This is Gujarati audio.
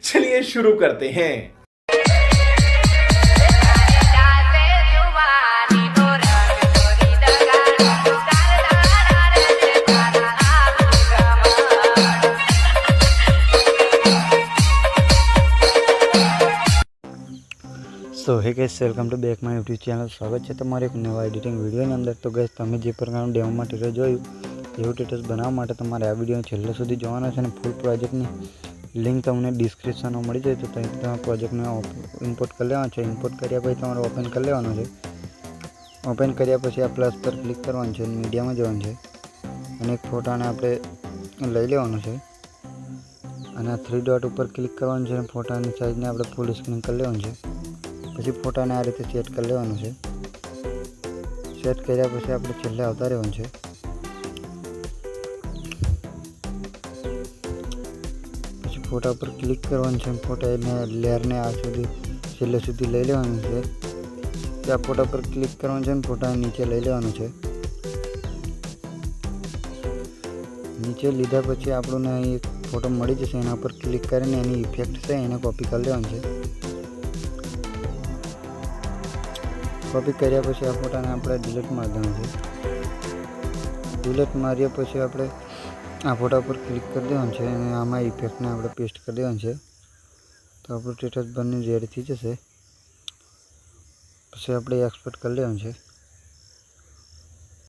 चलिए शुरू करते हैं। So hey guys, welcome to back my YouTube channel. स्वागत है तमारे एक नवा एडिटिंग वीडियोની અંદર। તો ગાइस, તમે જે પ્રકારનું ડેમો મટીરિયલ જોયું એવું ટેટસ બનાવવા માટે તમારે આ વિડીયો છેલ્લે સુધી જોવાનો છે અને ફૂલ પ્રોજેક્ટની લિંક તમને ડિસ્ક્રિપ્શનમાં મળી જાય તો તમે પ્રોજેક્ટને ઇમ્પોર્ટ કરી લેવાનો છે। ઇમ્પોર્ટ કર્યા પછી તમારે ઓપન કરી લેવાનું છે। ઓપન કર્યા પછી આ પ્લસ પર ક્લિક કરવાનું છે, મીડિયામાં જવાનું છે અને એક ફોટાને આપણે લઈ લેવાનો છે અને આ 3 ડોટ ઉપર ક્લિક કરવાનું છે અને ફોટાની સાઇઝને આપણે ફૂલ સ્ક્રીન કરી લેવાનું છે। પછી ફોટાને આ રીતે સેટ કરી લેવાનું છે। સેટ કર્યા પછી આપણે છેલ્લે આવતા રહેવાનું છે। પછી ફોટા પર ક્લિક કરવાનું છે, ફોટાને લેયરને આ સુધી છેલ્લે સુધી લઈ લેવાનું છે। ત્યાં ફોટા પર ક્લિક કરવાનું છે અને ફોટાને નીચે લઈ લેવાનું છે। નીચે લીધા પછી આપણને અહીં એક ફોટો મળી જશે, એના પર ક્લિક કરીને એની ઇફેક્ટ છે એને કોપી કરી લેવાનું છે। કોપી કર્યા પછી આ ફોટાને આપણે ડિલીટ મારી દેવાનું છે। ડિલીટ માર્યા પછી આપણે આ ફોટા પર ક્લિક કરી દેવાનું છે અને આમાં ઇફેક્ટને આપણે પેસ્ટ કરી દેવાનું છે તો આપણું સ્ટેટસ બની રેડી થઈ જશે। પછી આપણે એક્સપોર્ટ કરી લેવાનું છે।